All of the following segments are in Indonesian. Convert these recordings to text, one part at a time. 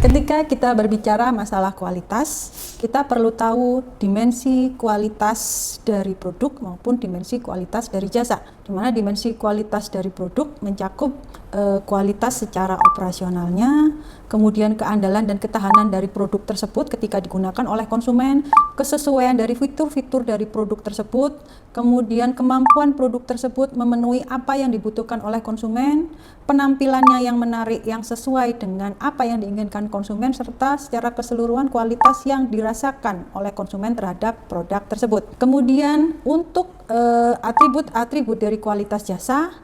Ketika kita berbicara masalah kualitas, kita perlu tahu dimensi kualitas dari produk maupun dimensi kualitas dari jasa. Di mana dimensi kualitas dari produk mencakup kualitas secara operasionalnya, kemudian keandalan dan ketahanan dari produk tersebut ketika digunakan oleh konsumen, kesesuaian dari fitur-fitur dari produk tersebut, kemudian kemampuan produk tersebut memenuhi apa yang dibutuhkan oleh konsumen, penampilannya yang menarik yang sesuai dengan apa yang diinginkan konsumen, serta secara keseluruhan kualitas yang dirasakan oleh konsumen terhadap produk tersebut. Kemudian untuk atribut-atribut dari kualitas jasa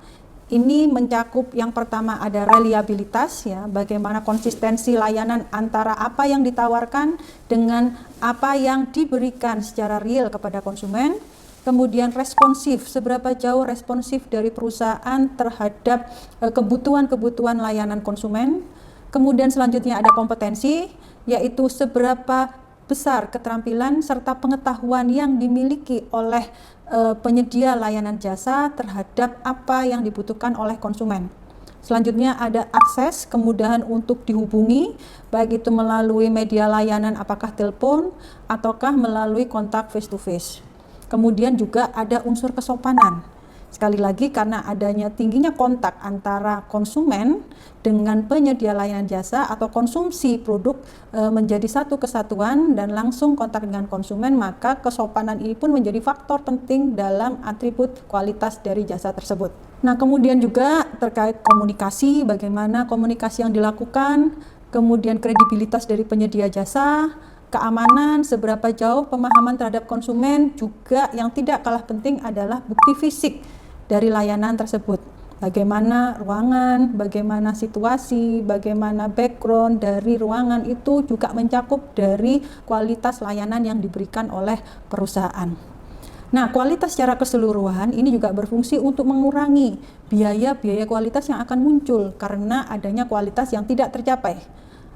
ini mencakup yang pertama ada reliabilitas, ya, bagaimana konsistensi layanan antara apa yang ditawarkan dengan apa yang diberikan secara real kepada konsumen. Kemudian responsif, seberapa jauh responsif dari perusahaan terhadap kebutuhan-kebutuhan layanan konsumen. Kemudian selanjutnya ada kompetensi, yaitu seberapa besar keterampilan serta pengetahuan yang dimiliki oleh penyedia layanan jasa terhadap apa yang dibutuhkan oleh konsumen. Selanjutnya ada akses, kemudahan untuk dihubungi, baik itu melalui media layanan apakah telepon ataukah melalui kontak face to face. Kemudian juga ada unsur kesopanan. Sekali lagi karena adanya tingginya kontak antara konsumen dengan penyedia layanan jasa atau konsumsi produk menjadi satu kesatuan dan langsung kontak dengan konsumen, maka kesopanan ini pun menjadi faktor penting dalam atribut kualitas dari jasa tersebut. Nah, kemudian juga terkait komunikasi, bagaimana komunikasi yang dilakukan, kemudian kredibilitas dari penyedia jasa, keamanan, seberapa jauh pemahaman terhadap konsumen, juga yang tidak kalah penting adalah bukti fisik dari layanan tersebut. Bagaimana ruangan, bagaimana situasi, bagaimana background dari ruangan itu juga mencakup dari kualitas layanan yang diberikan oleh perusahaan. Nah, kualitas secara keseluruhan ini juga berfungsi untuk mengurangi biaya-biaya kualitas yang akan muncul karena adanya kualitas yang tidak tercapai.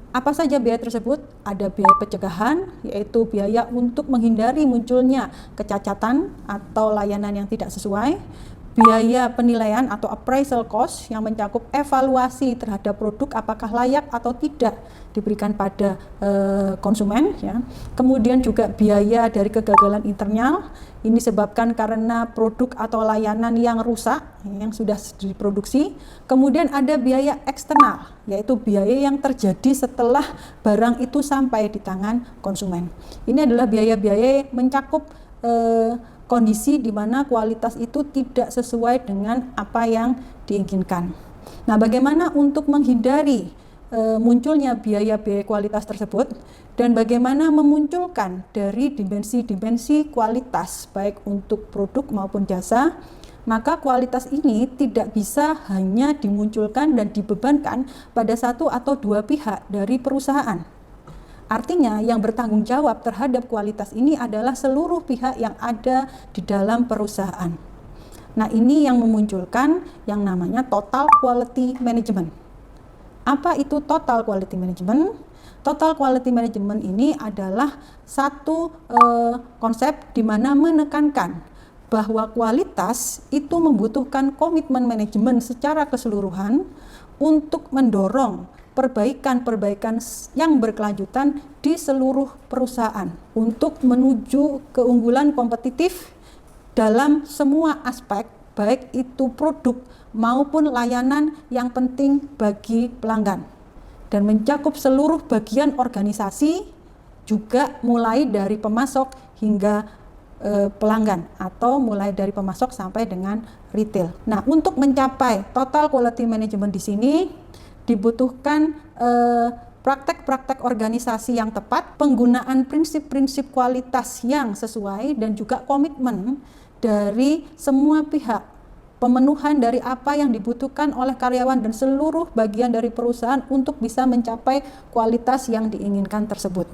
Apa saja biaya tersebut? Ada biaya pencegahan, yaitu biaya untuk menghindari munculnya kecacatan atau layanan yang tidak sesuai. Biaya penilaian atau appraisal cost yang mencakup evaluasi terhadap produk apakah layak atau tidak diberikan pada konsumen, ya. Kemudian juga biaya dari kegagalan internal, ini disebabkan karena produk atau layanan yang rusak yang sudah diproduksi. Kemudian ada biaya eksternal, yaitu biaya yang terjadi setelah barang itu sampai di tangan konsumen. Ini adalah biaya-biaya mencakup kondisi di mana kualitas itu tidak sesuai dengan apa yang diinginkan. Nah, bagaimana untuk menghindari munculnya biaya-biaya kualitas tersebut dan bagaimana memunculkan dari dimensi-dimensi kualitas baik untuk produk maupun jasa, maka kualitas ini tidak bisa hanya dimunculkan dan dibebankan pada satu atau dua pihak dari perusahaan. Artinya yang bertanggung jawab terhadap kualitas ini adalah seluruh pihak yang ada di dalam perusahaan. Nah, ini yang memunculkan yang namanya total quality management. Apa itu total quality management? Total quality management ini adalah satu konsep di mana menekankan bahwa kualitas itu membutuhkan komitmen manajemen secara keseluruhan untuk mendorong perbaikan-perbaikan yang berkelanjutan di seluruh perusahaan untuk menuju keunggulan kompetitif dalam semua aspek, baik itu produk maupun layanan yang penting bagi pelanggan, dan mencakup seluruh bagian organisasi, juga mulai dari pemasok hingga pelanggan, atau mulai dari pemasok sampai dengan retail. Nah, untuk mencapai total quality management di sini dibutuhkan praktek-praktek organisasi yang tepat, penggunaan prinsip-prinsip kualitas yang sesuai, dan juga komitmen dari semua pihak, pemenuhan dari apa yang dibutuhkan oleh karyawan dan seluruh bagian dari perusahaan untuk bisa mencapai kualitas yang diinginkan tersebut.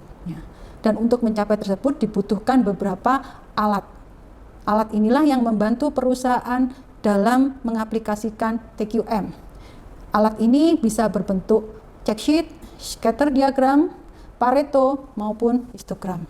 Dan untuk mencapai tersebut dibutuhkan beberapa alat. Alat inilah yang membantu perusahaan dalam mengaplikasikan TQM. Alat ini bisa berbentuk check sheet, scatter diagram, Pareto, maupun histogram.